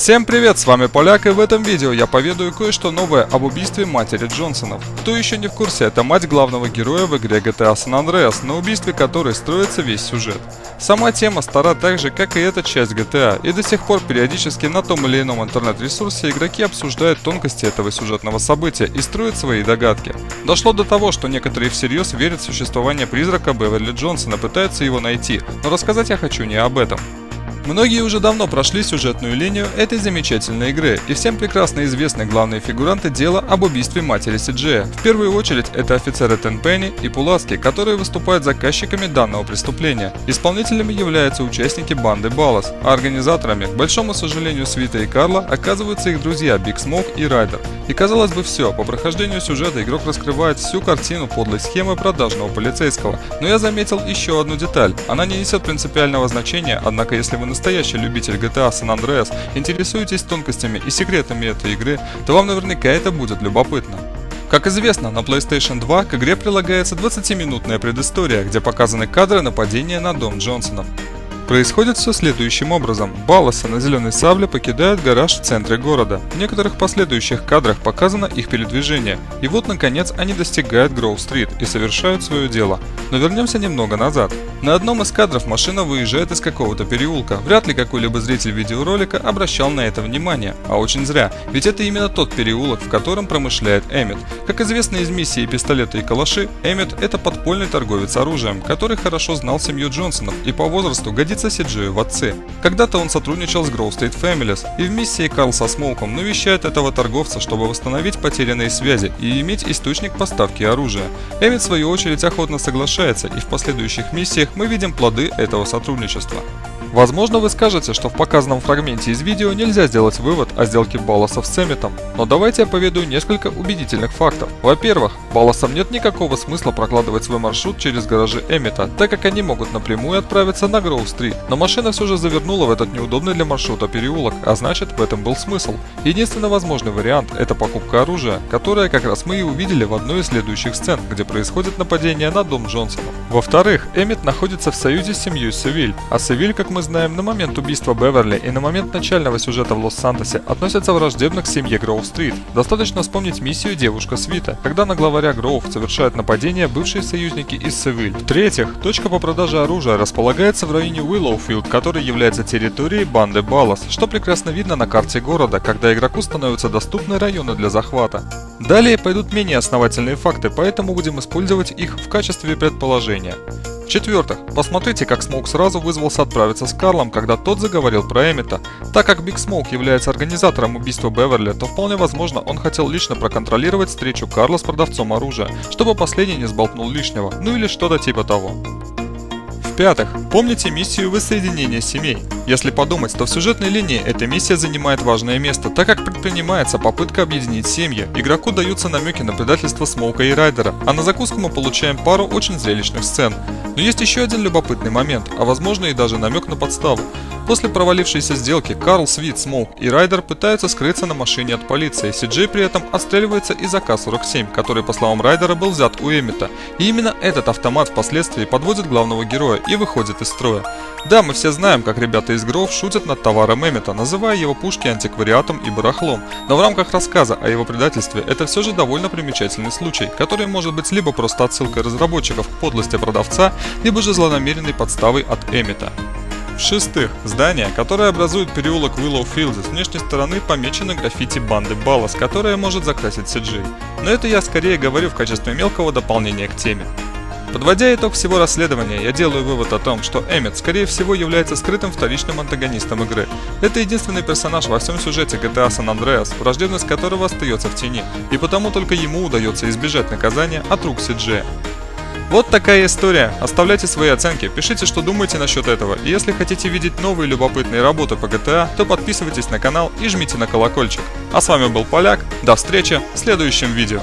Всем привет, с вами Поляк, и в этом видео я поведаю кое-что новое об убийстве матери Джонсонов. Кто еще не в курсе, это мать главного героя в игре GTA San Andreas, на убийстве которой строится весь сюжет. Сама тема стара так же, как и эта часть GTA, и до сих пор периодически на том или ином интернет-ресурсе игроки обсуждают тонкости этого сюжетного события и строят свои догадки. Дошло до того, что некоторые всерьез верят в существование призрака Беверли Джонсона, пытаются его найти, но рассказать я хочу не об этом. Многие уже давно прошли сюжетную линию этой замечательной игры, и всем прекрасно известны главные фигуранты дела об убийстве матери Си-Джея. В первую очередь это офицеры Тенпенни и Пуласки, которые выступают заказчиками данного преступления. Исполнителями являются участники банды Баллас, а организаторами, к большому сожалению Свита и Карла, оказываются их друзья Биг Смоук и Райдер. И казалось бы все, по прохождению сюжета игрок раскрывает всю картину подлой схемы продажного полицейского. Но я заметил еще одну деталь, она не несет принципиального значения, однако если вы настоящий любитель GTA San Andreas, интересуетесь тонкостями и секретами этой игры, то вам наверняка это будет любопытно. Как известно, на PlayStation 2 к игре прилагается 20-минутная предыстория, где показаны кадры нападения на дом Джонсонов. Происходит все следующим образом. Балласы на зеленой сабле покидают гараж в центре города. В некоторых последующих кадрах показано их передвижение. И вот наконец они достигают Гроув-стрит и совершают свое дело. Но вернемся немного назад. На одном из кадров машина выезжает из какого-то переулка. Вряд ли какой-либо зритель видеоролика обращал на это внимание. А очень зря, ведь это именно тот переулок, в котором промышляет Эммет. Как известно из миссии «Пистолеты и калаши», Эммет – это подпольный торговец оружием, который хорошо знал семью Джонсонов и по возрасту годится Си-Джею в отцы. Когда-то он сотрудничал с Grove Street Families, и в миссии Карл со Смоуком навещает этого торговца, чтобы восстановить потерянные связи и иметь источник поставки оружия. Эммет в свою очередь охотно соглашается, и в последующих миссиях мы видим плоды этого сотрудничества. Возможно, вы скажете, что в показанном фрагменте из видео нельзя сделать вывод о сделке Балласов с Эмметом, но давайте я поведаю несколько убедительных фактов. Во-первых, Балласам нет никакого смысла прокладывать свой маршрут через гаражи Эммета, так как они могут напрямую отправиться на Гроув-стрит, но машина все же завернула в этот неудобный для маршрута переулок, а значит в этом был смысл. Единственный возможный вариант – это покупка оружия, которое как раз мы и увидели в одной из следующих сцен, где происходит нападение на дом Джонсонов. Во-вторых, Эммет находится в союзе с семьей Севиль, а Севиль, как мы знаем, на момент убийства Беверли и на момент начального сюжета в Лос-Сантосе относятся враждебно к семье Гроув-стрит. Достаточно вспомнить миссию «Девушка Свита», когда на главаря Гроув совершают нападение бывшие союзники из Севиль. В-третьих, точка по продаже оружия располагается в районе Уиллоуфилд, который является территорией банды Баллас, что прекрасно видно на карте города, когда игроку становятся доступны районы для захвата. Далее пойдут менее основательные факты, поэтому будем использовать их в качестве предположения. В-четвертых, посмотрите, как Смоук сразу вызвался отправиться с Карлом, когда тот заговорил про Эммета. Так как Биг Смоук является организатором убийства Беверли, то вполне возможно он хотел лично проконтролировать встречу Карла с продавцом оружия, чтобы последний не сболтнул лишнего, ну или что-то типа того. В-пятых, помните миссию воссоединения семей? Если подумать, то в сюжетной линии эта миссия занимает важное место, так как предпринимается попытка объединить семьи. Игроку даются намеки на предательство Смоука и Райдера, а на закуску мы получаем пару очень зрелищных сцен. Но есть еще один любопытный момент, а возможно и даже намек на подставу. После провалившейся сделки Карл, Свит, Смоук и Райдер пытаются скрыться на машине от полиции. Си-Джей при этом отстреливается из АК-47, который, по словам Райдера, был взят у Эммета. И именно этот автомат впоследствии подводит главного героя и выходит из строя. Да, мы все знаем, как ребята из Гроув шутят над товаром Эммета, называя его пушки антиквариатом и барахлом. Но в рамках рассказа о его предательстве это все же довольно примечательный случай, который может быть либо просто отсылкой разработчиков к подлости продавца, либо же злонамеренной подставой от Эммета. В-шестых, здание, которое образует переулок Уиллоуфилд, с внешней стороны помечено граффити банды Баллас, которая может закрасить Си-Джей. Но это я скорее говорю в качестве мелкого дополнения к теме. Подводя итог всего расследования, я делаю вывод о том, что Эммет, скорее всего, является скрытым вторичным антагонистом игры. Это единственный персонаж во всем сюжете GTA San Andreas, враждебность которого остается в тени, и потому только ему удается избежать наказания от рук Си-Джея. Вот такая история. Оставляйте свои оценки, пишите, что думаете насчет этого, и если хотите видеть новые любопытные работы по GTA, то подписывайтесь на канал и жмите на колокольчик. А с вами был Поляк, до встречи в следующем видео.